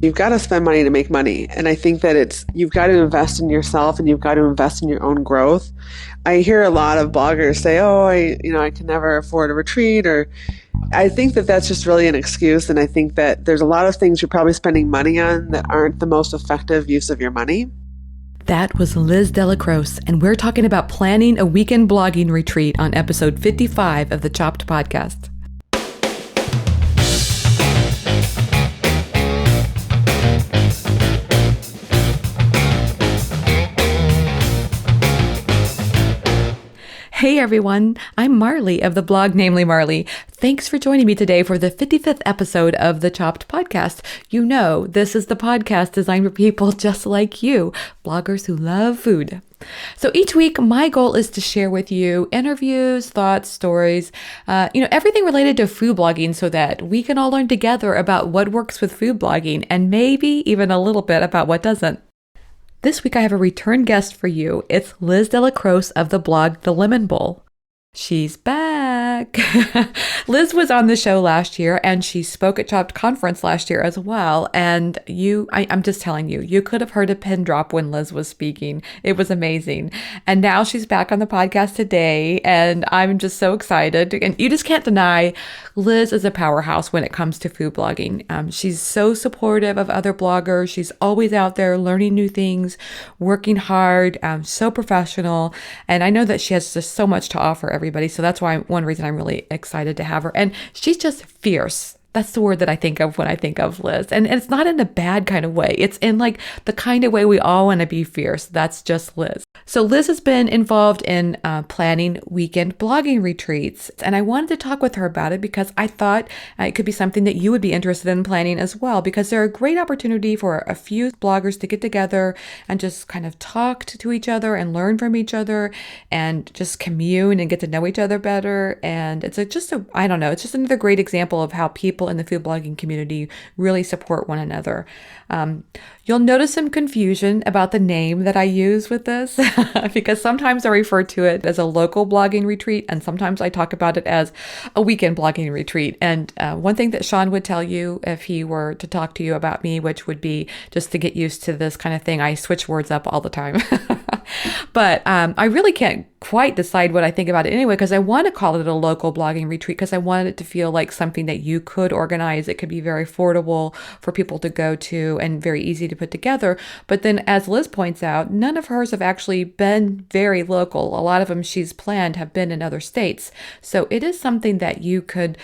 You've got to spend money to make money. And I think that you've got to invest in yourself and you've got to invest in your own growth. I hear a lot of bloggers say, oh, I can never afford a retreat, or I think that that's just really an excuse. And I think that there's a lot of things you're probably spending money on that aren't the most effective use of your money. That was Liz Della Croce, and we're talking about planning a weekend blogging retreat on episode 55 of the Chopped podcast. Hey everyone, I'm Marley of the blog Namely Marley. Thanks for joining me today for the 55th episode of the Chopped podcast. You know, this is the podcast designed for people just like you, bloggers who love food. So each week, my goal is to share with you interviews, thoughts, stories, everything related to food blogging so that we can all learn together about what works with food blogging and maybe even a little bit about what doesn't. This week I have a return guest for you. It's Liz Della Croce of the blog The Lemon Bowl. She's back. Liz was on the show last year and she spoke at Chopped Conference last year as well. And I'm just telling you, you could have heard a pin drop when Liz was speaking. It was amazing. And now she's back on the podcast today and I'm just so excited. And you just can't deny Liz is a powerhouse when it comes to food blogging. She's so supportive of other bloggers. She's always out there learning new things, working hard, so professional. And I know that she has just so much to offer everybody. So that's why one reason I'm really excited to have her. And she's just fierce. That's the word that I think of when I think of Liz. And it's not in a bad kind of way. It's in like the kind of way we all want to be fierce. That's just Liz. So Liz has been involved in planning weekend blogging retreats. And I wanted to talk with her about it because I thought it could be something that you would be interested in planning as well, because they're a great opportunity for a few bloggers to get together and just kind of talk to each other and learn from each other and just commune and get to know each other better. And it's just another great example of how people in the food blogging community really support one another. You'll notice some confusion about the name that I use with this because sometimes I refer to it as a local blogging retreat and sometimes I talk about it as a weekend blogging retreat. And one thing that Sean would tell you if he were to talk to you about me, which would be just to get used to this kind of thing, I switch words up all the time. But I really can't quite decide what I think about it anyway, because I want to call it a local blogging retreat because I want it to feel like something that you could organize. It could be very affordable for people to go to and very easy to put together. But then as Liz points out, none of hers have actually been very local. A lot of them she's planned have been in other states. So it is something that you could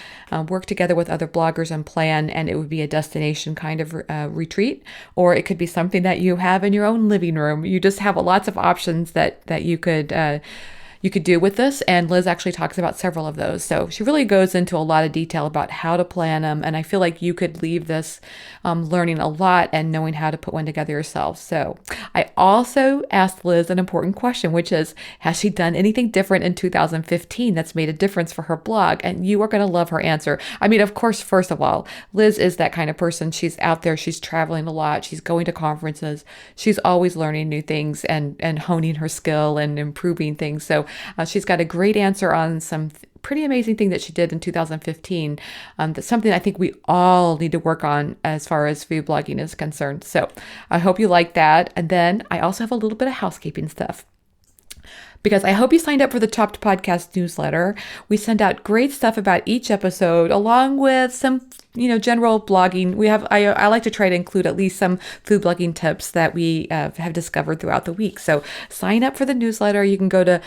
work together with other bloggers and plan, and it would be a destination kind of retreat, or it could be something that you have in your own living room. You just have lots of options that you could do with this, and Liz actually talks about several of those. So she really goes into a lot of detail about how to plan them, and I feel like you could leave this learning a lot and knowing how to put one together yourself. So I also asked Liz an important question, which is, has she done anything different in 2015 that's made a difference for her blog? And you are going to love her answer. I mean, of course, first of all, Liz is that kind of person. She's out there, she's traveling a lot, she's going to conferences, she's always learning new things and honing her skill and improving things. So she's got a great answer on some pretty amazing thing that she did in 2015. That's something I think we all need to work on as far as food blogging is concerned. So I hope you like that. And then I also have a little bit of housekeeping stuff, because I hope you signed up for the Chopped Podcast newsletter. We send out great stuff about each episode, along with some, general blogging. I like to try to include at least some food blogging tips that we have discovered throughout the week. So sign up for the newsletter. You can go to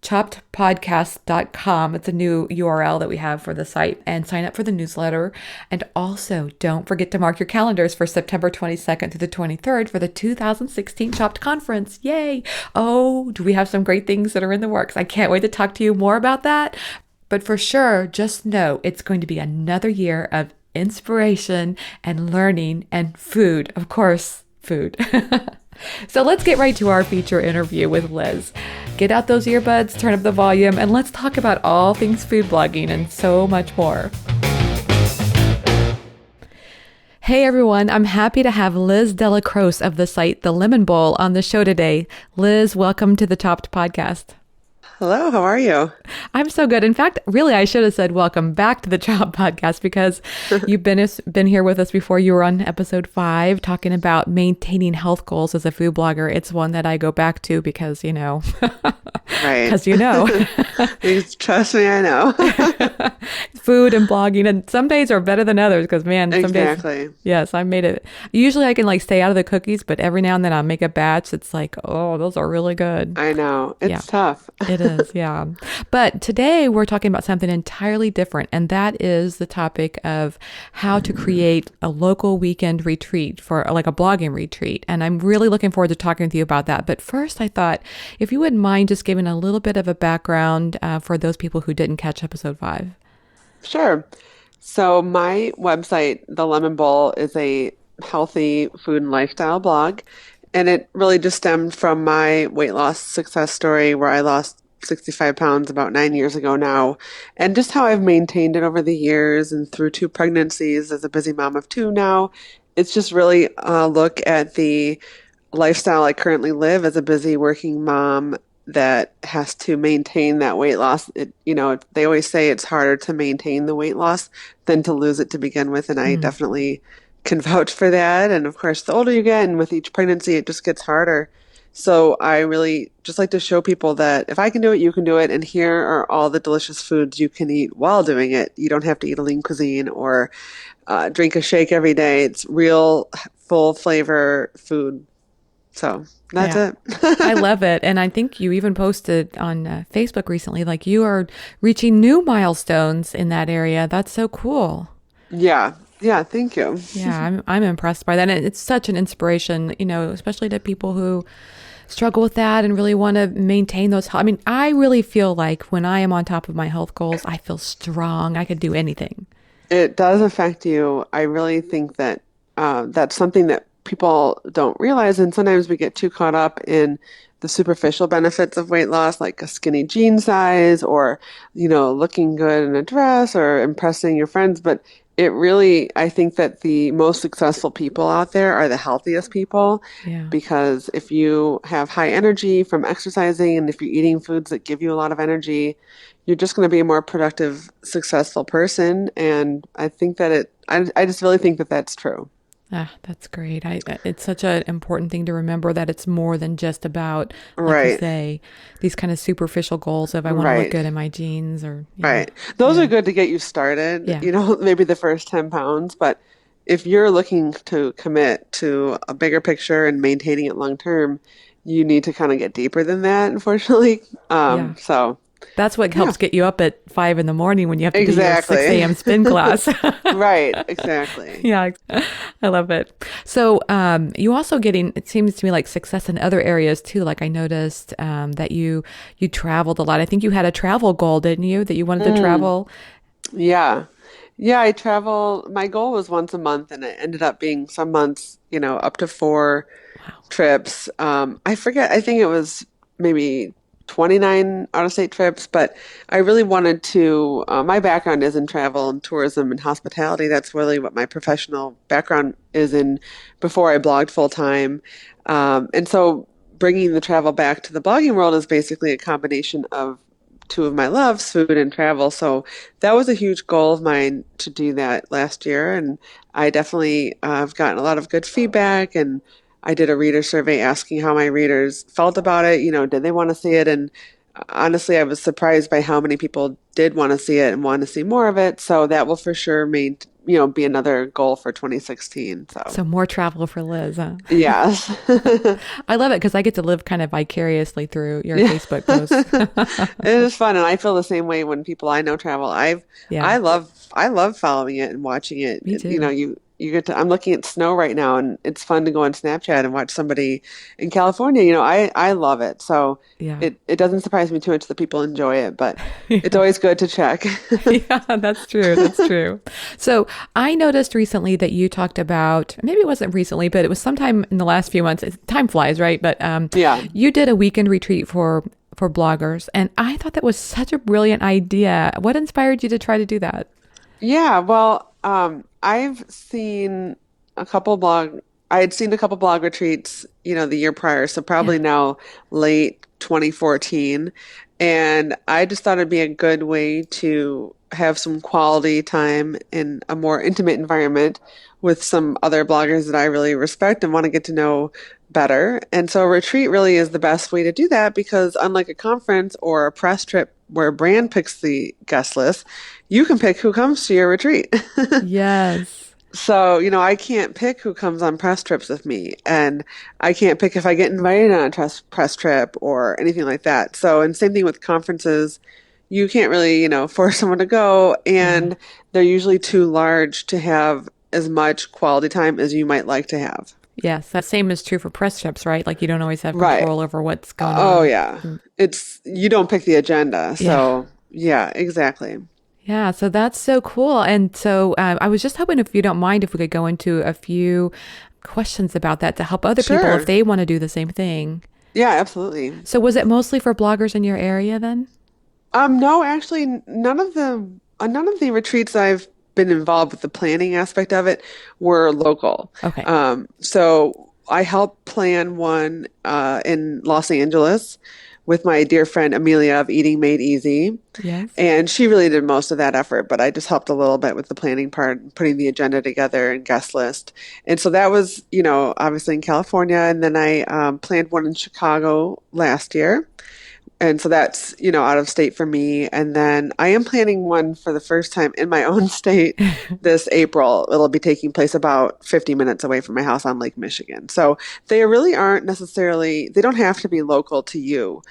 choppedpodcast.com. It's a new URL that we have for the site, and sign up for the newsletter. And also don't forget to mark your calendars for September 22nd through the 23rd for the 2016 Chopped Conference. Yay! Oh, do we have some great things that are in the works. I can't wait to talk to you more about that. But for sure, just know it's going to be another year of inspiration and learning and food. Of course, food. So let's get right to our feature interview with Liz. Get out those earbuds, turn up the volume, and let's talk about all things food blogging and so much more. Hey everyone, I'm happy to have Liz Della Croce of the site The Lemon Bowl on the show today. Liz, welcome to the Chopped Podcast. Hello, how are you? I'm so good. In fact, really, I should have said welcome back to the Child Podcast because you've been here with us before. You were on episode 5 talking about maintaining health goals as a food blogger. It's one that I go back to because, Right. because you know. Trust me, I know. Food and blogging, and some days are better than others because, man, some days, Exactly. yes, I made it. Usually I can like stay out of the cookies, but every now and then I'll make a batch. It's like, oh, those are really good. I know. Yeah. It's tough. It is, yeah. But today we're talking about something entirely different, and that is the topic of how to create a local weekend retreat for like a blogging retreat. And I'm really looking forward to talking with you about that. But first, I thought if you wouldn't mind just giving a little bit of a background for those people who didn't catch episode 5. Sure. So my website, The Lemon Bowl, is a healthy food and lifestyle blog. And it really just stemmed from my weight loss success story where I lost 65 pounds about 9 years ago now, and just how I've maintained it over the years and through 2 pregnancies as a busy mom of 2 now. It's just really a look at the lifestyle I currently live as a busy working mom that has to maintain that weight loss. They always say it's harder to maintain the weight loss than to lose it to begin with, and I definitely can vouch for that. And of course, the older you get, and with each pregnancy, it just gets harder. So I really just like to show people that if I can do it, you can do it. And here are all the delicious foods you can eat while doing it. You don't have to eat a lean cuisine or drink a shake every day. It's real, full flavor food. So that's Yeah. it. I love it. And I think you even posted on Facebook recently, like you are reaching new milestones in that area. That's so cool. Yeah. Yeah. Thank you. Yeah, I'm impressed by that. And it's such an inspiration, especially to people who struggle with that and really want to maintain those. I mean, I really feel like when I am on top of my health goals, I feel strong. I could do anything. It does affect you. I really think that that's something that people don't realize. And sometimes we get too caught up in the superficial benefits of weight loss, like a skinny jean size or, looking good in a dress or impressing your friends. But it really, I think that the most successful people out there are the healthiest people Yeah. because if you have high energy from exercising and if you're eating foods that give you a lot of energy, you're just going to be a more productive, successful person. And I think that I just really think that that's true. Ah, that's great. It's such an important thing to remember that it's more than just about, like you Right, say, these kind of superficial goals of I want to look right, good in my jeans or, right. Those are yeah, good to get you started, yeah, maybe the first 10 pounds. But if you're looking to commit to a bigger picture and maintaining it long term, you need to kind of get deeper than that, unfortunately. yeah. So, That's what yeah, helps get you up at 5 in the morning when you have to do your 6 exactly. a.m. spin class. Right, exactly. Yeah, I love it. So, you also getting, it seems to me like success in other areas too. Like I noticed that you traveled a lot. I think you had a travel goal, didn't you? That you wanted to Mm, travel. yeah. Yeah, I travel. My goal was once a month, and it ended up being some months, up to 4 trips. I forget, I think it was maybe 29 out-of-state trips, but I really wanted to. My background is in travel and tourism and hospitality. That's really what my professional background is in before I blogged full time. And so bringing the travel back to the blogging world is basically a combination of two of my loves, food and travel. So that was a huge goal of mine to do that last year. And I definitely have gotten a lot of good feedback. And I did a reader survey asking how my readers felt about it. Did they want to see it? And honestly, I was surprised by how many people did want to see it and want to see more of it. So that will for sure be another goal for 2016. So So more travel for Liz, huh? yes. I love it because I get to live kind of vicariously through your Yeah. Facebook posts. It is fun, and I feel the same way when people I know travel. Yeah, I love following it and watching it. me too. You get to. I'm looking at snow right now, and it's fun to go on Snapchat and watch somebody in California. I love it. So Yeah. it doesn't surprise me too much that people enjoy it, but it's Yeah. always good to check. Yeah, that's true. That's true. So I noticed recently that you talked about, maybe it wasn't recently, but it was sometime in the last few months. Time flies, right? But Yeah. you did a weekend retreat for bloggers, and I thought that was such a brilliant idea. What inspired you to try to do that? Yeah, well, I've seen a couple blog, I had seen a couple blog retreats, the year prior, so Yeah. probably now late 2014. And I just thought it'd be a good way to have some quality time in a more intimate environment with some other bloggers that I really respect and want to get to know better. And so a retreat really is the best way to do that because unlike a conference or a press trip where a brand picks the guest list, you can pick who comes to your retreat. Yes. So, I can't pick who comes on press trips with me, and I can't pick if I get invited on a press trip or anything like that. So, and same thing with conferences, you can't really, force someone to go, Yeah. and they're usually too large to have as much quality time as you might like to have. Yes. That same is true for press trips, right? Like you don't always have Right. control over what's going Oh, on. yeah. You don't pick the agenda. Yeah. So, yeah, exactly. Yeah, so that's so cool. And so I was just hoping if you don't mind if we could go into a few questions about that to help other people if Sure. they want to do the same thing. Yeah, absolutely. So was it mostly for bloggers in your area then? No, actually, none of the retreats I've been involved with the planning aspect of it were local. Okay. So I helped plan one in Los Angeles with my dear friend Amelia of Eating Made Easy, Yes. and she really did most of that effort, but I just helped a little bit with the planning part, putting the agenda together and guest list. And so that was, obviously in California, and then I planned one in Chicago last year. And so that's, out of state for me. And then I am planning one for the first time in my own state this April. It'll be taking place about 50 minutes away from my house on Lake Michigan. So they really aren't necessarily, they don't have to be local to you.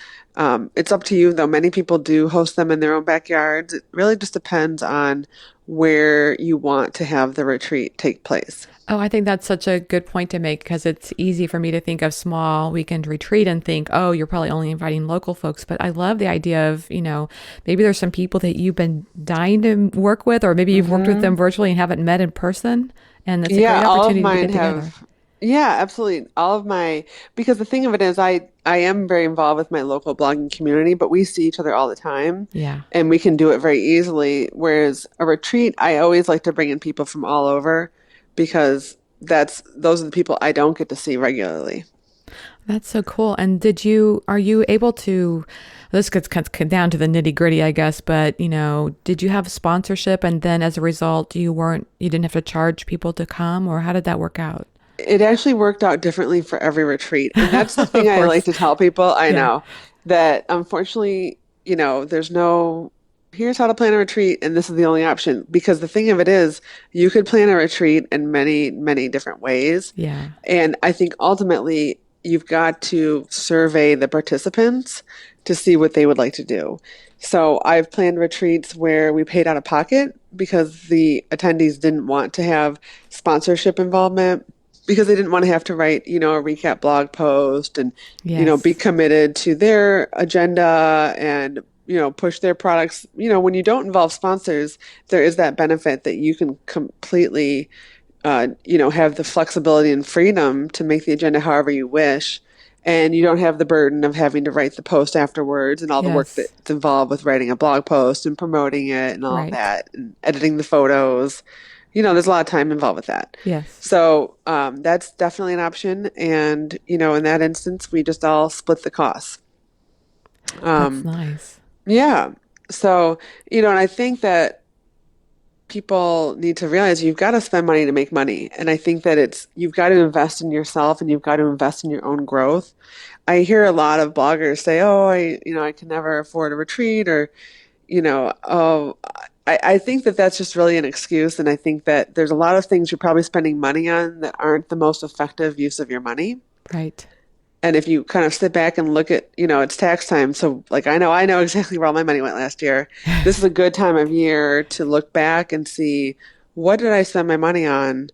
It's up to you, though. Many people do host them in their own backyards. It really just depends on where you want to have the retreat take place. Oh, I think that's such a good point to make because it's easy for me to think of small weekend retreat and think, oh, you're probably only inviting local folks. But I love the idea of, maybe there's some people that you've been dying to work with, or maybe you've worked with them virtually and haven't met in person. And it's a Yeah, great all of opportunity to mine get together. have. Yeah, absolutely. Because the thing of it is, I am very involved with my local blogging community, but we see each other all the time Yeah. and we can do it very easily. Whereas a retreat, I always like to bring in people from all over because those are the people I don't get to see regularly. That's so cool. And are you able to, this gets kind of down to the nitty gritty, I guess, but, did you have sponsorship and then as a result, you didn't have to charge people to come or how did that work out? It actually worked out differently for every retreat. And that's the thing Of I like course. to tell people. I Yeah. know that unfortunately, there's no, here's how to plan a retreat, and this is the only option. Because the thing of it is, you could plan a retreat in many, many different ways. Yeah. And I think ultimately, you've got to survey the participants to see what they would like to do. So I've planned retreats where we paid out of pocket because the attendees didn't want to have sponsorship involvement because they didn't want to have to write, a recap blog post and, be Yes. committed to their agenda and, push their products. When you don't involve sponsors, there is that benefit that you can completely, have the flexibility and freedom to make the agenda however you wish. And you don't have the burden of having to write the post afterwards and all the work Yes. that's involved with writing a blog post and promoting it and all of Right. that and editing the photos. There's a lot of time involved with that. Yes. So that's definitely an option. And, in that instance, we just all split the costs. That's Um, nice. yeah. So, and I think that people need to realize you've got to spend money to make money. And I think that you've got to invest in yourself and you've got to invest in your own growth. I hear a lot of bloggers say, oh, I can never afford a retreat or, oh, I think that that's just really an excuse. And I think that there's a lot of things you're probably spending money on that aren't the most effective use of your money. Right. And if you kind of sit back and look at, it's tax time. So like, I know exactly where all my money went last year. This is a good time of year to look back and see what did I spend my money on?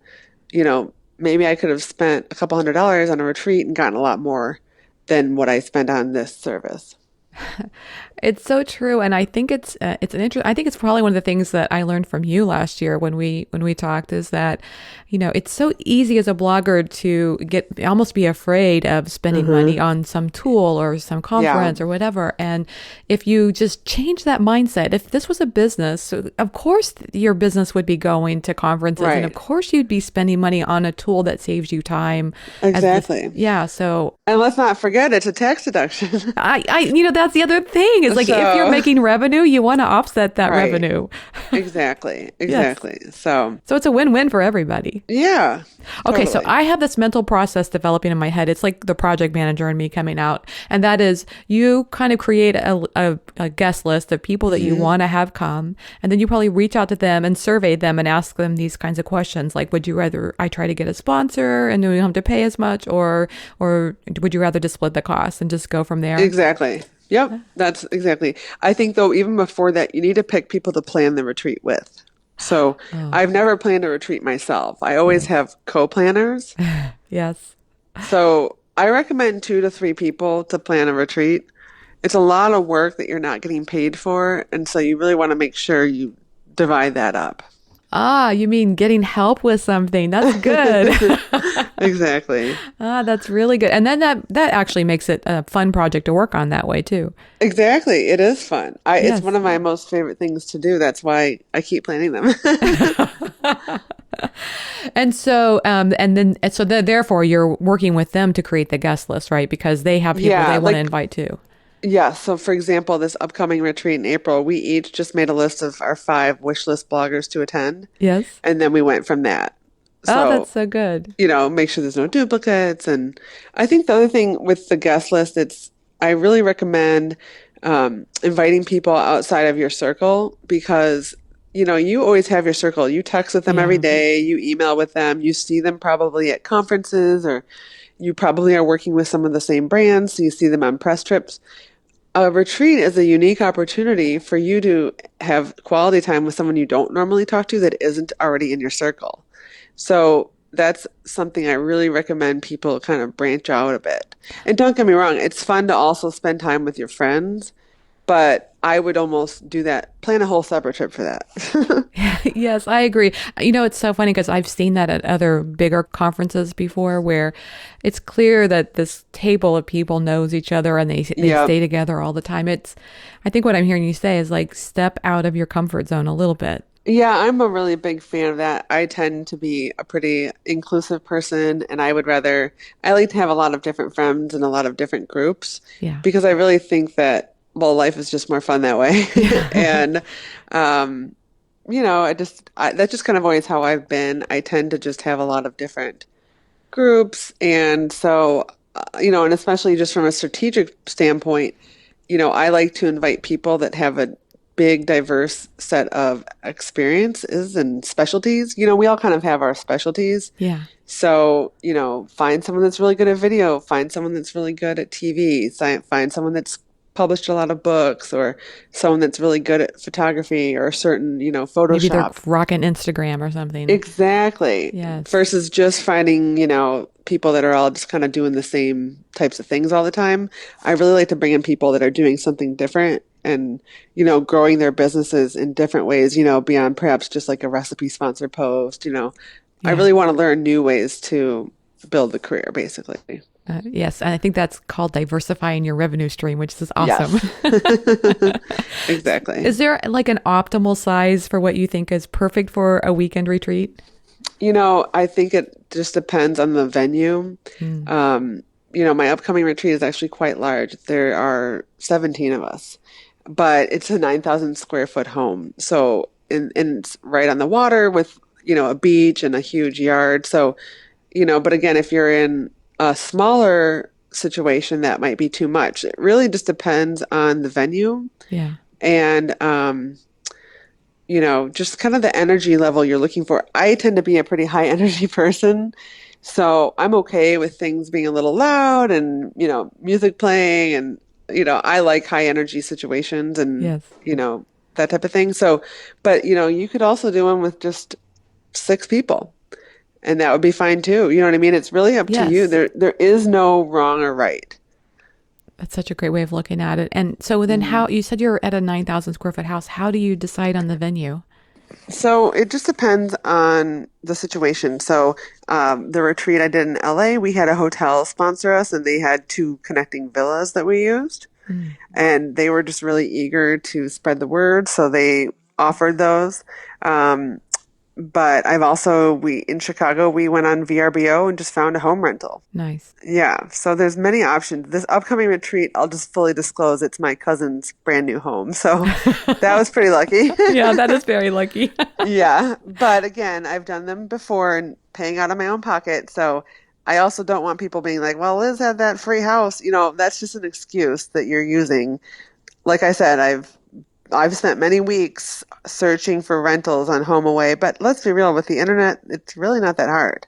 Maybe I could have spent a couple $100s on a retreat and gotten a lot more than what I spent on this service. It's so true, and I think I think it's probably one of the things that I learned from you last year when we talked is that, it's so easy as a blogger to almost be afraid of spending money on some tool or some Yeah, conference or whatever. And if you just change that mindset, if this was a business, so of course your business would be going to conferences, and of right. course you'd be spending money on a tool that saves you time. Exactly. Yeah, so And let's not forget it's a tax deduction. That's the other thing is like if you're So, making revenue, you want to offset that right. revenue. Exactly. Yes. Exactly. So, So it's a win-win for everybody. yeah, Okay, so totally. I have this mental process developing in my head. It's like the project manager and me coming out. And that is you kind of create a guest list of people that you Hmm. want to have come. And then you probably reach out to them and survey them and ask them these kinds of questions. Like, would you rather I try to get a sponsor and we don't have to pay as much? Or would you rather just split the cost and just go from there? Exactly. Yep. That's exactly. I think though, even before that, you need to pick people to plan the retreat with. So Oh, I've never planned a retreat myself. I always yes. have co-planners. Yes. So I recommend 2 to 3 people to plan a retreat. It's a lot of work that you're not getting paid for, and so you really want to make sure you divide that up. Ah, you mean getting help with something. That's good. Exactly. That's really good. And then that actually makes it a fun project to work on that way too. Exactly. It is fun. It's one Yes. of my most favorite things to do. That's why I keep planning them. And so, therefore, you're working with them to create the guest list, right? Because they have people they Yeah, want to like invite too. yeah. So for example, this upcoming retreat in April, we each just made a list of our 5 wish list bloggers to attend, Yes. and then we went from that. Oh, So that's so good. make sure there's no duplicates. And I think the other thing with the guest list, I really recommend inviting people outside of your circle because, you always have your circle. You text with them every Yeah. day, you email with them, you see them probably at conferences, or you probably are working with some of the same brands, so you see them on press trips. A retreat is a unique opportunity for you to have quality time with someone you don't normally talk to that isn't already in your circle. So that's something I really recommend people kind of branch out a bit. And don't get me wrong, it's fun to also spend time with your friends, but I would almost do that, plan a whole separate trip for that. Yes, I agree. It's so funny because I've seen that at other bigger conferences before where it's clear that this table of people knows each other and they Yep. stay together all the time. I think what I'm hearing you say is like step out of your comfort zone a little bit. Yeah, I'm a really big fan of that. I tend to be a pretty inclusive person, and I like to have a lot of different friends and a lot of different groups Yeah. because I really think that, well, life is just more fun that way. Yeah. And, um, that's just kind of always how I've been. I tend to just have a lot of different groups. And so, and especially just from a strategic standpoint, I like to invite people that have a big, diverse set of experiences and specialties. We all kind of have our specialties. Yeah. So, find someone that's really good at video, find someone that's really good at TV, find someone that's published a lot of books, or someone that's really good at photography or certain, Maybe they're Photoshop. rocking Instagram or something. Exactly. Yes. Versus just finding, people that are all just kind of doing the same types of things all the time. I really like to bring in people that are doing something different and, growing their businesses in different ways, beyond perhaps just like a recipe sponsor post. I Yeah. really want to learn new ways to build the career, basically. Yes. And I think that's called diversifying your revenue stream, which is awesome. Yes. Exactly. Is there like an optimal size for what you think is perfect for a weekend retreat? I think it just depends on the venue. Mm. My upcoming retreat is actually quite large. There are 17 of us, but it's a 9,000 square foot home. So, and it's right on the water with, a beach and a huge yard. So, but again, if you're in a smaller situation, that might be too much. It really just depends on the venue Yeah. and, just kind of the energy level you're looking for. I tend to be a pretty high energy person. So I'm okay with things being a little loud and, music playing and, I like high energy situations and, Yes. that type of thing. So, but, you could also do one with just 6 people and that would be fine too. You know what I mean? It's really up to you. Yes. There is no wrong or right. That's such a great way of looking at it. And so then Mhm. how you said you're at a 9,000 square foot house. How do you decide on the venue? So it just depends on the situation. So the retreat I did in LA, we had a hotel sponsor us, and they had 2 connecting villas that we used, Mm. and they were just really eager to spread the word, so they offered those. Um, But we in Chicago, we went on VRBO and just found a home rental. Nice. Yeah, so there's many options. This upcoming retreat, I'll just fully disclose, it's my cousin's brand new home. So that was pretty lucky. Yeah, that is very lucky. Yeah, but again, I've done them before and paying out of my own pocket. So I also don't want people being like, well, Liz had that free house. That's just an excuse that you're using. Like I said, I've spent many weeks searching for rentals on HomeAway, but let's be real, with the internet, it's really not that hard.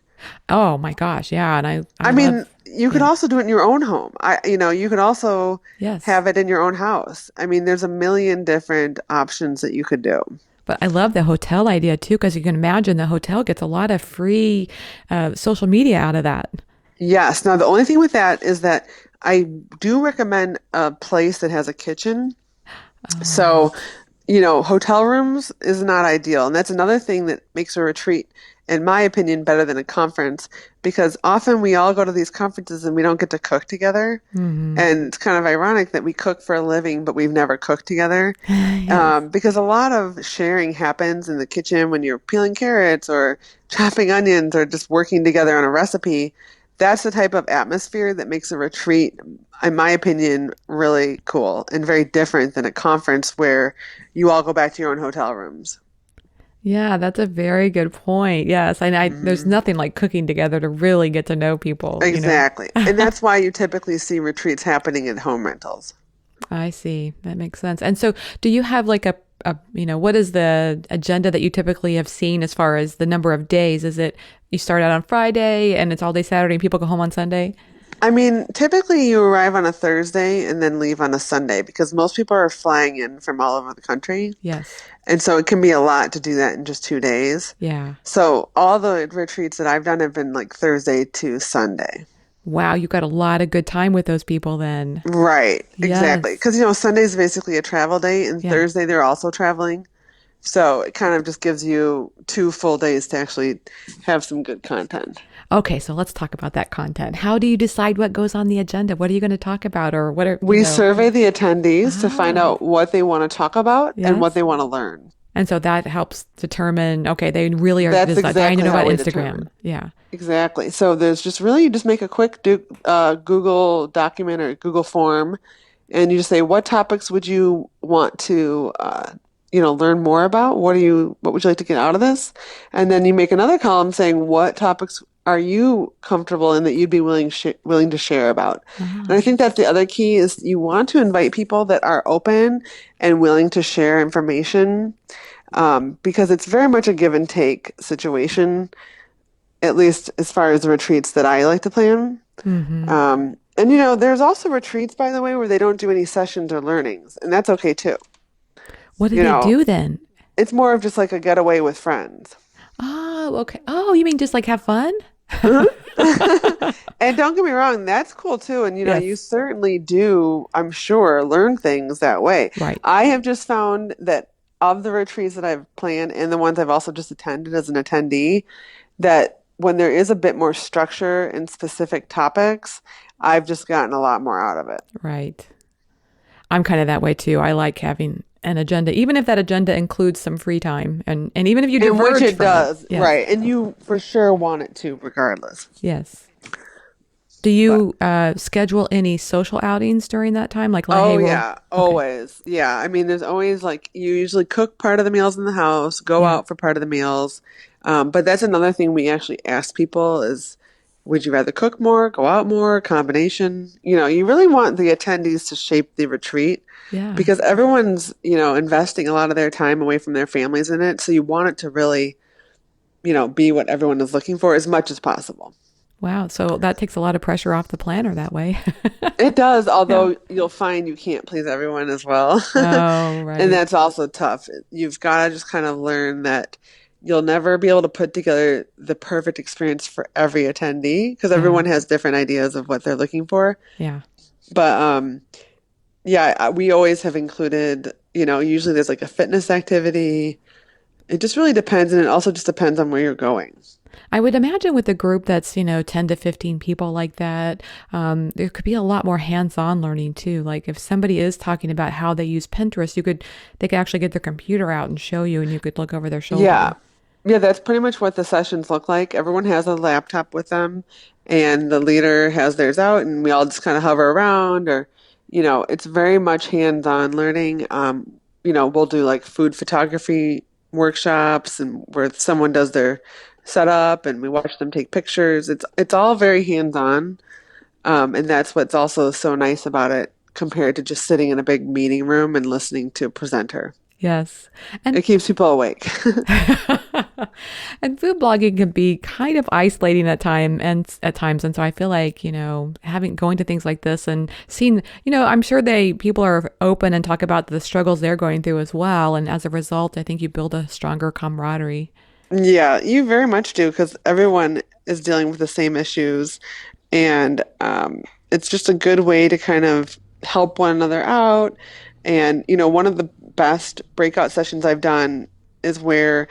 Oh my gosh, yeah, and I I mean, love, you could yeah, also do it in your own home. You could also yes. have it in your own house. I mean, there's a million different options that you could do. But I love the hotel idea too, because you can imagine the hotel gets a lot of free social media out of that. Yes. Now, the only thing with that is that I do recommend a place that has a kitchen. Oh, So, hotel rooms is not ideal. And that's another thing that makes a retreat, in my opinion, better than a conference, because often we all go to these conferences and we don't get to cook together. mm-hmm. And it's kind of ironic that we cook for a living, but we've never cooked together. Yes. Because a lot of sharing happens in the kitchen when you're peeling carrots or chopping onions or just working together on a recipe. That's the type of atmosphere that makes a retreat, in my opinion, really cool and very different than a conference where you all go back to your own hotel rooms. Yeah, that's a very good point. Yes, and there's Hmm. nothing like cooking together to really get to know people. Exactly. And that's why you typically see retreats happening in home rentals. I see. That makes sense. And so, do you have like what is the agenda that you typically have seen as far as the number of days? Is it you start out on Friday and it's all day Saturday and people go home on Sunday? I mean, typically you arrive on a Thursday and then leave on a Sunday because most people are flying in from all over the country. Yes. And so it can be a lot to do that in just 2 days. Yeah. So all the retreats that I've done have been like Thursday to Sunday. Wow, you got a lot of good time with those people then. Right, exactly. Yes. Because, Sunday is basically a travel day, and Yeah. Thursday they're also traveling. So it kind of just gives you 2 full days to actually have some good content. Okay, so let's talk about that content. How do you decide what goes on the agenda? What are you going to talk about or what We survey the attendees to find Oh, out what they want to talk about and what yes. they want to learn. And so that helps determine, okay, they really are That's dying to exactly know how about we Instagram. determine. Yeah. Exactly. So there's just really, you just make a quick Google document or Google form, and you just say, what topics would you want to, learn more about? What would you like to get out of this? And then you make another column saying, what topics are you comfortable in that you'd be willing to share about? And I Ah, think that's the other key is you want to invite people that are open and willing to share information, because it's very much a give and take situation, at least as far as the retreats that I like to plan. mm-hmm. And there's also retreats, by the way, where they don't do any sessions or learnings, and that's okay too. What do You they know, do then? it's more of just like a getaway with friends. Oh, okay. Oh, you mean just like have fun? Mhm. And don't get me wrong, that's cool too. And you Yes. certainly do, I'm sure, learn things that way. Right. I have just found that of the retreats that I've planned and the ones I've also just attended as an attendee, that when there is a bit more structure and specific topics, I've just gotten a lot more out of it. Right. I'm kind of that way too. I like having an agenda, even if that agenda includes some free time and even if you In which diverge it from it. does, Yes. right. And you for sure want it to, regardless. Yes. Do But you schedule any social outings during that time? Like, oh hey, well, yeah, okay. always. Yeah. I mean, there's always like you usually cook part of the meals in the house, go Yeah. out for part of the meals. But that's another thing we actually ask people is, would you rather cook more, go out more, combination? You really want the attendees to shape the retreat Yeah. because everyone's, investing a lot of their time away from their families in it. So you want it to really, be what everyone is looking for as much as possible. Wow. So that takes a lot of pressure off the planner that way. It does, Yeah. although you'll find you can't please everyone as well. Oh, And right. that's also tough. You've got to just kind of learn that you'll never be able to put together the perfect experience for every attendee because Yeah. everyone has different ideas of what they're looking for. Yeah. But yeah, we always have included, usually there's like a fitness activity. It just really depends, and it also just depends on where you're going. I would imagine with a group that's, 10 to 15 people like that, there could be a lot more hands-on learning too. Like if somebody is talking about how they use Pinterest, they could actually get their computer out and show you and you could look over their Yeah. shoulder. Yeah, that's pretty much what the sessions look like. Everyone has a laptop with them, and the leader has theirs out, and we all just kind of hover around, or, it's very much hands-on learning. We'll do like food photography workshops, and where someone does their setup, and we watch them take pictures. It's all very hands-on, and that's what's also so nice about it compared to just sitting in a big meeting room and listening to a presenter. Yes. And It keeps people awake. and food blogging can be kind of isolating at times. And so I feel like, having going to things like this and seeing, I'm sure people are open and talk about the struggles they're going through as well. And as a result, I think you build a stronger camaraderie. Yeah, you very much do because everyone is dealing with the same issues, and it's just a good way to kind of help one another out. And one of the best breakout sessions I've done is where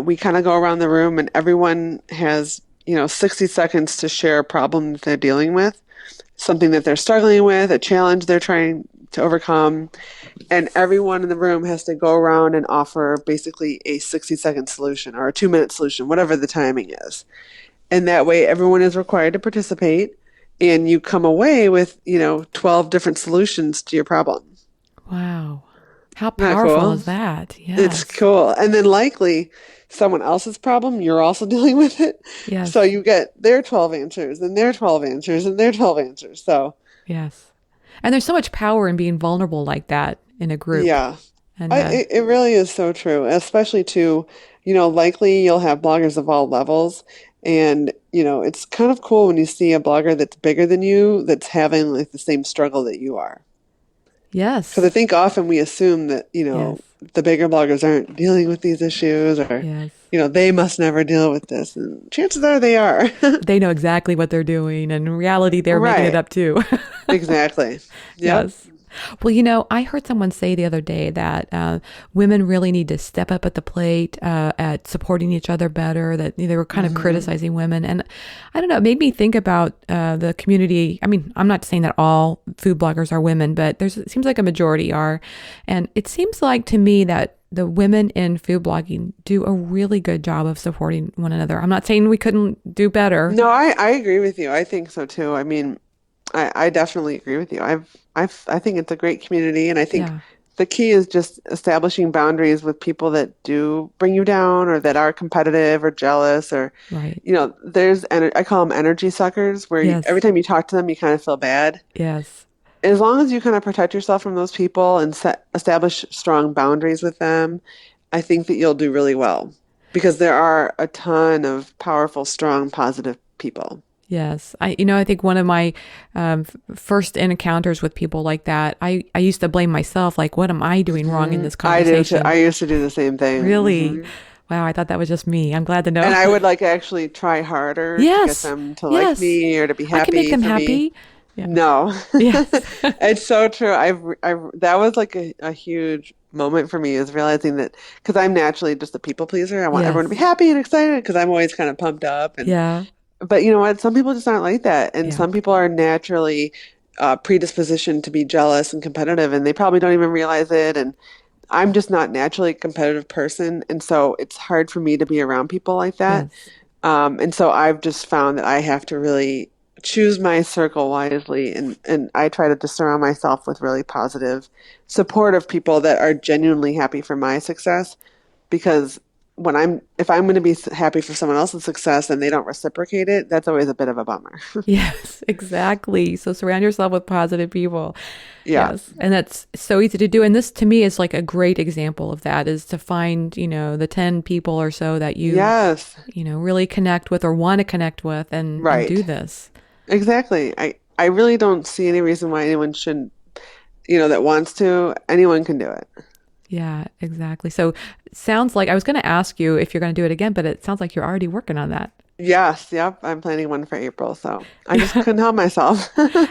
we kind of go around the room and everyone has 60 seconds to share a problem that they're dealing with, something that they're struggling with, a challenge they're trying to overcome, and everyone in the room has to go around and offer basically a 60-second solution or a 2-minute solution, whatever the timing is. And that way everyone is required to participate and you come away with, 12 different solutions to your problem. Wow. How Isn't that powerful cool? is that? It's Yes. cool. And then likely someone else's problem, you're also dealing with it. So Yes. you get their 12 answers and their 12 answers and their 12 answers. So Yes. And there's so much power in being vulnerable like that in a group. yeah, And it really is so true, especially too, likely you'll have bloggers of all levels. And, it's kind of cool when you see a blogger that's bigger than you that's having like the same struggle that you are. Because I yes. think often we assume that, Yes. the bigger bloggers aren't dealing with these issues or, Yes. they must never deal with this. And chances are they are. They know exactly what they're doing. And in reality, they're making it Right. up too. Exactly. Yep. Yes. Well, I heard someone say the other day that women really need to step up at the plate at supporting each other better, that they were kind of Hmm. criticizing women. And I don't know, it made me think about the community. I mean, I'm not saying that all food bloggers are women, but it seems like a majority are. And it seems like to me that the women in food blogging do a really good job of supporting one another. I'm not saying we couldn't do better. No, I agree with you. I think so too. I mean, I definitely agree with you. I think it's a great community, and I think Yeah, the key is just establishing boundaries with people that do bring you down or that are competitive or jealous or, right. I call them energy suckers, where every Yes, time you talk to them, you kind of feel bad. yes, As long as you kind of protect yourself from those people and establish strong boundaries with them, I think that you'll do really well because there are a ton of powerful, strong, positive people. yes. I think one of my first encounters with people like that, I used to blame myself, like, what am I doing wrong in Hmm. this I do too. conversation? I used to do the same thing. Really? Wow, I thought that was just me. I'm glad to And know. I would like actually try harder to get Yes, them to like yes. me or to be I can make happy them for me. happy. Yeah. No, Yes. it's so true. That was like a huge moment for me is realizing that because I'm naturally just a people pleaser. I want everyone to be Yes. happy and excited because I'm always kind of pumped up. Yeah. But you know what? Some people just aren't like that. And Yeah. some people are naturally predispositioned to be jealous and competitive and they probably don't even realize it. And I'm just not naturally a competitive person. And so it's hard for me to be around people like that. Yes. And so I've just found that I have to really choose my circle wisely and I try to just surround myself with really positive, supportive people that are genuinely happy for my success because if I'm going to be happy for someone else's success and they don't reciprocate it, that's always a bit of a bummer. Yes, exactly. So surround yourself with positive people. Yeah. Yes. And that's so easy to do. And this to me is like a great example of that is to find, the 10 people or so that Yes. really connect with or want to connect with and do Right. this. Exactly. I really don't see any reason why anyone shouldn't, that wants to, anyone can do it. Yeah, exactly. So sounds like I was going to ask you if you're going to do it again, but it sounds like you're already working on that. Yes, yep. I'm planning one for April, so I just couldn't help myself.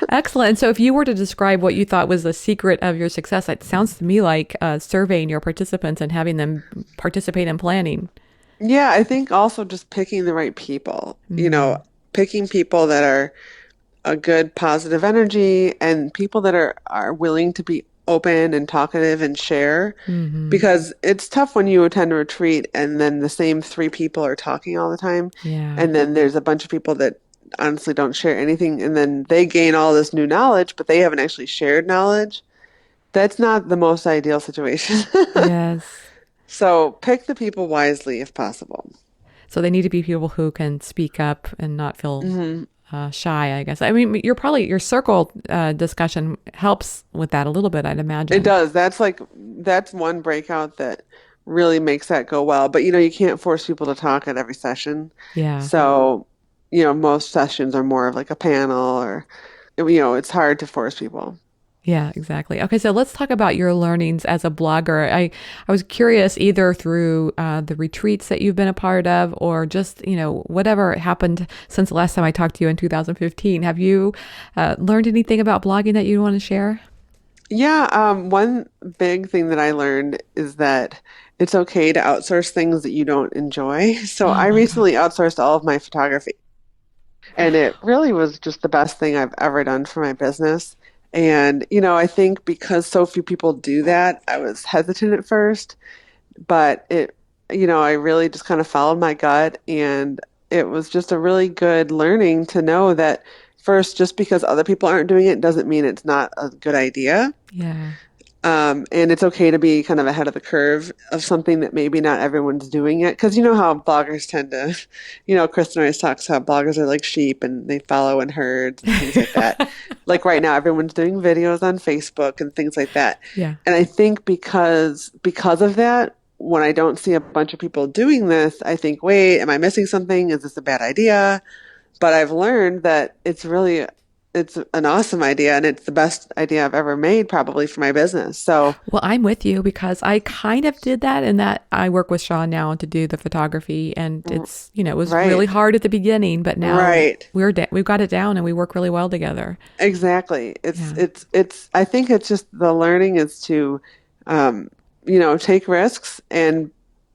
Excellent. So if you were to describe what you thought was the secret of your success, it sounds to me like surveying your participants and having them participate in planning. Yeah, I think also just picking the right people, Mm, picking people that are a good positive energy and people that are willing to be open and talkative and share, Mm-hmm. because it's tough when you attend a retreat and then the same three people are talking all the time. Yeah. And then there's a bunch of people that honestly don't share anything. And then they gain all this new knowledge, but they haven't actually shared knowledge. That's not the most ideal situation. Yes. So pick the people wisely if possible. So they need to be people who can speak up and not feel Hmm. shy, I guess. I mean, your circle discussion helps with that a little bit, I'd It imagine. does. That's one breakout that really makes that go well. But you can't force people to talk at every session. Yeah. So, most sessions are more of like a panel or it's hard to force people. Yeah, exactly. Okay, so let's talk about your learnings as a blogger. I was curious either through the retreats that you've been a part of or just, whatever happened since the last time I talked to you in 2015. Have you learned anything about blogging that you want to share? Yeah, one big thing that I learned is that it's okay to outsource things that you don't enjoy. So Oh I my recently gosh. outsourced all of my photography. And it really was just the best thing I've ever done for my business. And, I think because so few people do that, I was hesitant at first, but I really just kind of followed my gut. And it was just a really good learning to know that first, just because other people aren't doing it doesn't mean it's not a good idea. Yeah. And it's okay to be kind of ahead of the curve of something that maybe not everyone's doing yet. Because you know how bloggers tend to, Kristen always talks how bloggers are like sheep and they follow in herds and things like that. Like right now, everyone's doing videos on Facebook and things like that. Yeah. And I think because of that, when I don't see a bunch of people doing this, I think, wait, am I missing something? Is this a bad idea? But I've learned that it's an awesome idea and it's the best idea I've ever made probably for my business. So, Well, I'm with you because I kind of did that in that I work with Sean now to do the photography and it was really right, hard at the beginning, but now right. we've got it down and we work really well together. Exactly. Yeah. I think it's just the learning is to, um, take risks and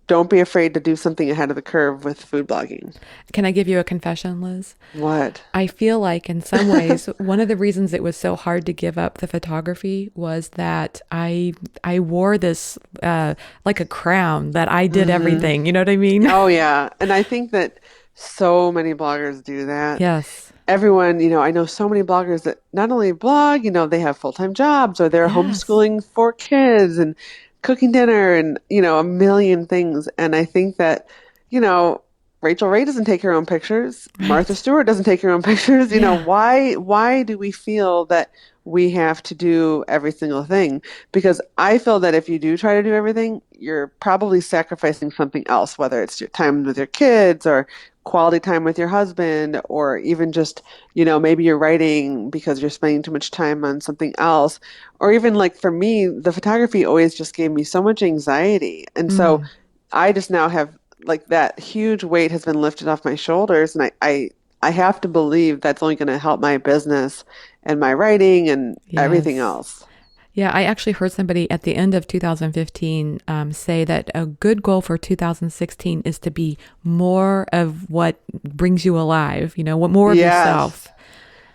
don't be afraid to do something ahead of the curve with food blogging. Can I give you a confession, Liz? What? I feel like in some ways one of the reasons it was so hard to give up the photography was that I wore this like a crown that I did Hmm. everything. You know what I mean? Oh yeah. And I think that so many bloggers do that. Yes. Everyone, I know so many bloggers that not only blog, they have full-time jobs or they're Yes. homeschooling 4 kids and cooking dinner and, a million things. And I think that, you know, Rachel Ray doesn't take her own pictures. Martha Right. Stewart doesn't take her own pictures. Yeah. Why do we feel that we have to do every single thing? Because I feel that if you do try to do everything, you're probably sacrificing something else, whether it's your time with your kids or quality time with your husband, or even just, maybe you're writing because you're spending too much time on something else. Or even like for me, the photography always just gave me so much anxiety. And so Mm. I just now have like that huge weight has been lifted off my shoulders. And I have to believe that's only going to help my business and my writing and everything Yes. else. Yeah, I actually heard somebody at the end of 2015 say that a good goal for 2016 is to be more of what brings you alive, what more of yourself. Yes.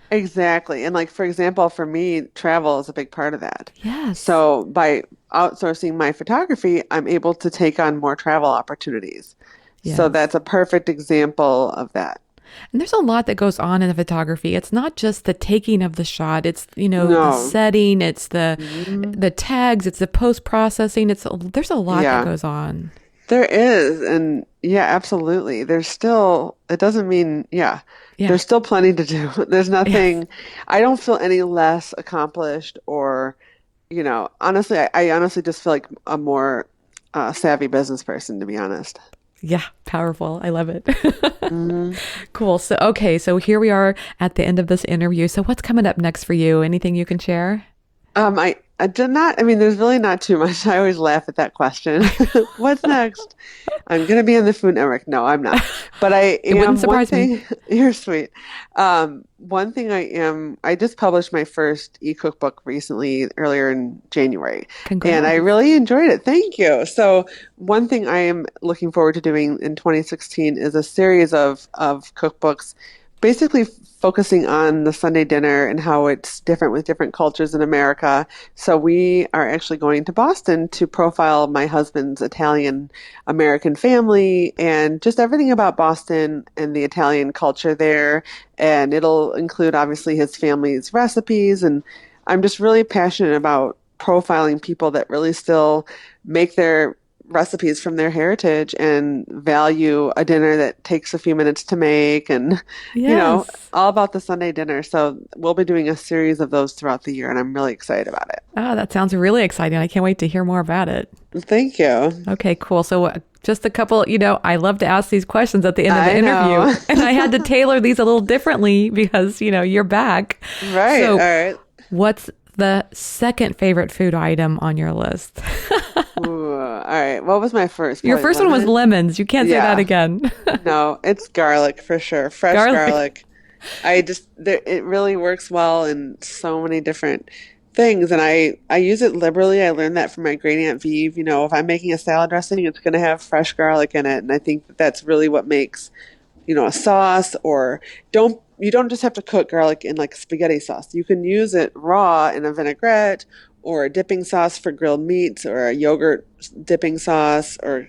Exactly. And like for example, for me, travel is a big part of that. Yes. So by outsourcing my photography, I'm able to take on more travel opportunities. So Yes. that's a perfect example of that. And there's a lot that goes on in the photography. It's not just the taking of the shot. It's, the No. setting, it's the Mhm. the tags, it's the post-processing. There's a lot that Yeah, goes on. there is. And yeah, absolutely. It doesn't mean, yeah, Yeah. there's still plenty to do. There's Yes. nothing, I don't feel any less accomplished or, honestly, I honestly just feel like a more savvy business person, to be honest. Yeah, powerful. I love it. Hmm. Cool. So, okay, so here we are at the end of this interview. So, what's coming up next for you? Anything you can share? I did not, I mean, there's really not too much. I always laugh at that question. What's next? I'm going to be on the Food Network. No, I'm not. But I It wouldn't am one surprise me. thing, you're sweet. One thing I just published my first e-cookbook recently, earlier in January, and I Congrats. really enjoyed it. Thank you. So one thing I am looking forward to doing in 2016 is a series of cookbooks basically focusing on the Sunday dinner and how it's different with different cultures in America. So we are actually going to Boston to profile my husband's Italian American family and just everything about Boston and the Italian culture there. And it'll include obviously his family's recipes. And I'm just really passionate about profiling people that really still make their recipes from their heritage and value a dinner that takes a few minutes to make and, Yes. all about the Sunday dinner. So we'll be doing a series of those throughout the year, and I'm really excited about it. Oh, that sounds really exciting. I can't wait to hear more about it. Thank you. Okay, cool. So just a couple, I love to ask these questions at the end of the I interview. know. And I had to tailor these a little differently because, you're back. Right. So All right. what's the second favorite food item on your list? Ooh, all right. What was my first? Your Probably first one was lemon. lemons. You can't say that Yeah. again. No, it's garlic for sure. Fresh Garlic. garlic. It really works well in so many different things, and I use it liberally. I learned that from my great aunt Vive. If I'm making a salad dressing, it's going to have fresh garlic in it, and I think that that's really what makes a sauce. Or you don't just have to cook garlic in like spaghetti sauce. You can use it raw in a vinaigrette or a dipping sauce for grilled meats or a yogurt dipping sauce or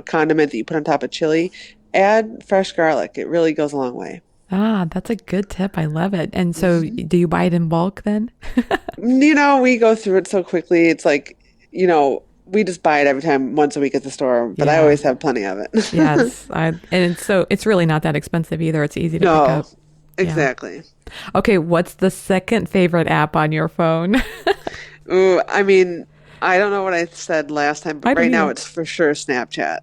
condiment that you put on top of chili. Add fresh garlic. It really goes a long way. Ah, that's a good tip. I love it. And so do you buy it in bulk then? We go through it so quickly. It's like, we just buy it every time once a week at the store, but I Yeah. always have plenty of it. Yes. And so it's really not that expensive either. It's easy to pick No, up. Yeah. exactly. Okay, what's the second favorite app on your phone? Ooh, I mean, I don't know what I said last time, I but don't right now either. it's for sure Snapchat.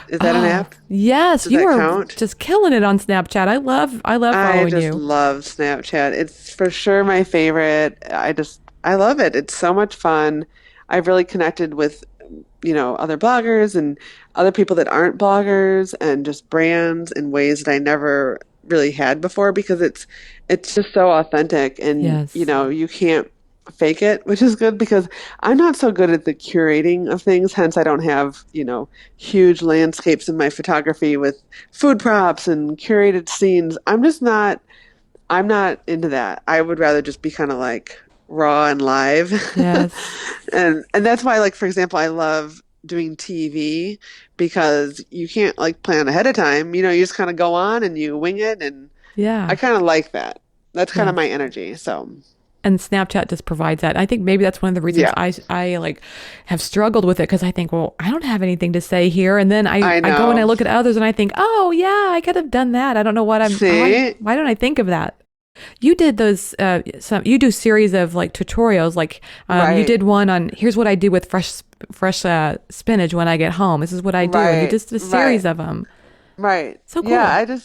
Is that an Oh, app? yes, Does you that are count? just killing it on Snapchat. I love I following just you. love Snapchat. It's for sure my favorite. I love it. It's so much fun. I've really connected with, other bloggers and other people that aren't bloggers and just brands in ways that I never really had before because it's just so authentic and, Yes. you can't fake it, which is good because I'm not so good at the curating of things. Hence, I don't have, huge landscapes in my photography with food props and curated scenes. I'm not into that. I would rather just be kind of like raw and live. Yes. And that's why, like, for example, I love doing TV because you can't like plan ahead of time. You just kind of go on and you wing it, and I Yeah. kind of like that. That's kind of Yes. my energy. So, And Snapchat just provides that. I think maybe that's one of the reasons yeah, I like have struggled with it because I think, well, I don't have anything to say here, and then I I I go and I know. look at others and I think, oh yeah, I could have done that. I don't know See? why don't I think of that? You did those you do series of like tutorials like you Right. did one on here's what I do with fresh spinach when I get home. This is what I do, and you Right. just did a series Right. of them. Right. So Yeah, cool.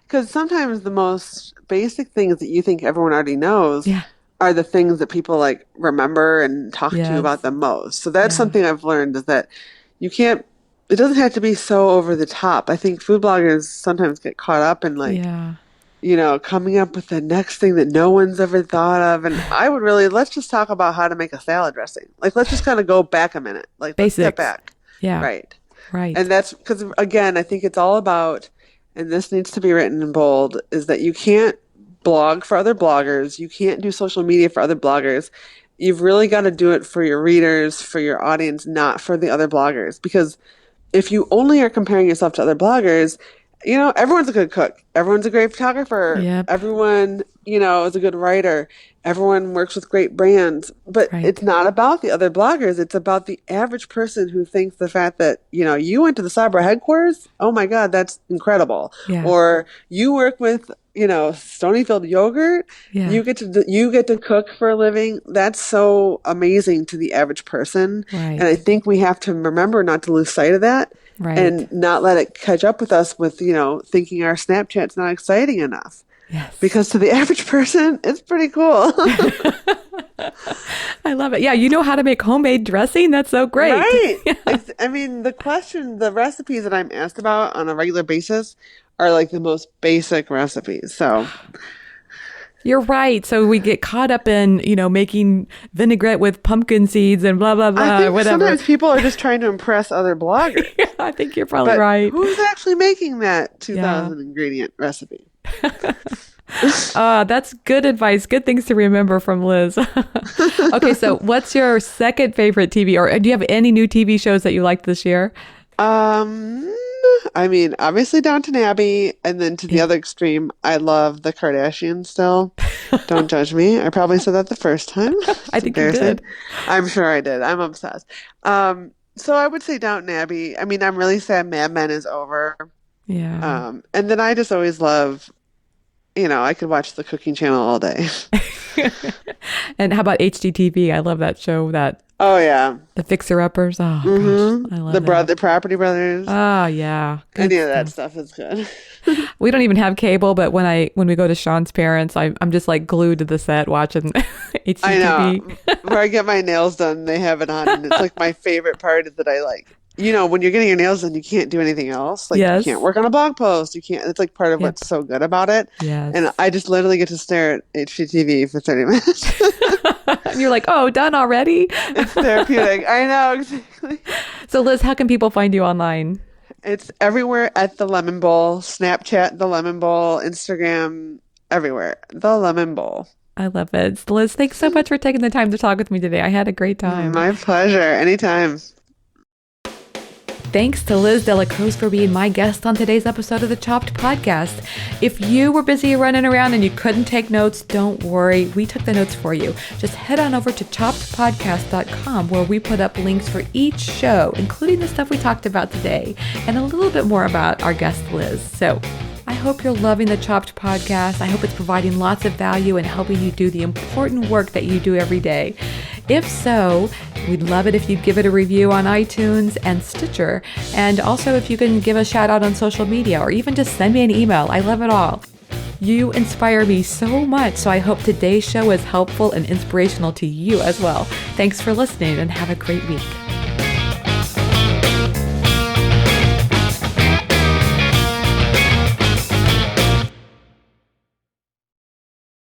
because sometimes the most basic things that you think everyone already knows Yeah. are the things that people like remember and talk to you about Yes. the most. So that's Yeah. something I've learned is that you can't, it doesn't have to be so over the top. I think food bloggers sometimes get caught up in like, Yeah. coming up with the next thing that no one's ever thought of. And let's just talk about how to make a salad dressing. Like, let's just kind of go back a minute. Like, let's step Basics. back. Yeah. Right. Right. And that's because, again, I think it's all about, and this needs to be written in bold, is that you can't blog for other bloggers. You can't do social media for other bloggers. You've really got to do it for your readers, for your audience, not for the other bloggers. Because if you only are comparing yourself to other bloggers, everyone's a good cook. Everyone's a great photographer. Yep. Everyone, is a good writer. Everyone works with great brands. But Right. it's not about the other bloggers. It's about the average person who thinks the fact that, you went to the Sabra headquarters. Oh my God, that's incredible. Yeah. Or you work with, Stonyfield yogurt. Yeah. You get to cook for a living. That's so amazing to the average person. And I Right. think we have to remember not to lose sight of that Right. and not let it catch up with us with, thinking our Snapchat's not exciting enough. Yes. Because to the average person, it's pretty cool. I love it. Yeah, you know how to make homemade dressing? That's so great. Right. I mean, the recipes that I'm asked about on a regular basis are like the most basic recipes. So, You're right. So we get caught up in, making vinaigrette with pumpkin seeds and blah, blah, I blah, think whatever. sometimes people are just trying to impress other bloggers. I think you're probably But right. who's actually making that Yeah. 2,000 ingredient recipe? That's good advice. Good things to remember from Liz. Okay, so what's your second favorite TV, or do you have any new TV shows that you liked this year? Um, I mean, obviously Downton Abbey, and then to the Yeah. other extreme, I love the Kardashians still. Don't judge me. I probably said that the first time. I It's think you embarrassing. did. I'm sure I did. I'm obsessed. So I would say Downton Abbey. I mean, I'm really sad Mad Men is over. Yeah. And then I just always love, I could watch the cooking channel all day. And how about HGTV? I love that show, that Oh yeah. the Fixer Uppers. Oh gosh, I The love that. brother Property Brothers. Oh yeah, good Any of that stuff. stuff is good. We don't even have cable, but when we go to Sean's parents, I'm just like glued to the set watching I know. HGTV. Where I get my nails done, they have it on, and it's like my favorite part is that I like. When you're getting your nails done, you can't do anything else. Like you can't Yes. work on a blog post. You can't. It's like part of Yep. what's so good about it. And Yes. I just literally get to stare at HGTV for 30 minutes. And you're like, oh, done already? It's therapeutic. I know exactly. So Liz, how can people find you online? It's everywhere at the Lemon Bowl, Snapchat, the Lemon Bowl, Instagram, everywhere. The Lemon Bowl. I love it. Liz, thanks so much for taking the time to talk with me today. I had a great time. My pleasure. Anytime. Thanks to Liz Della Croce for being my guest on today's episode of the Chopped Podcast. If you were busy running around and you couldn't take notes, don't worry. We took the notes for you. Just head on over to choppedpodcast.com where we put up links for each show, including the stuff we talked about today, and a little bit more about our guest Liz. So I hope you're loving the Chopped Podcast. I hope it's providing lots of value and helping you do the important work that you do every day. If so, we'd love it if you'd give it a review on iTunes and Stitcher. And also if you can give a shout out on social media or even just send me an email. I love it all. You inspire me so much, so I hope today's show is helpful and inspirational to you as well. Thanks for listening and have a great week.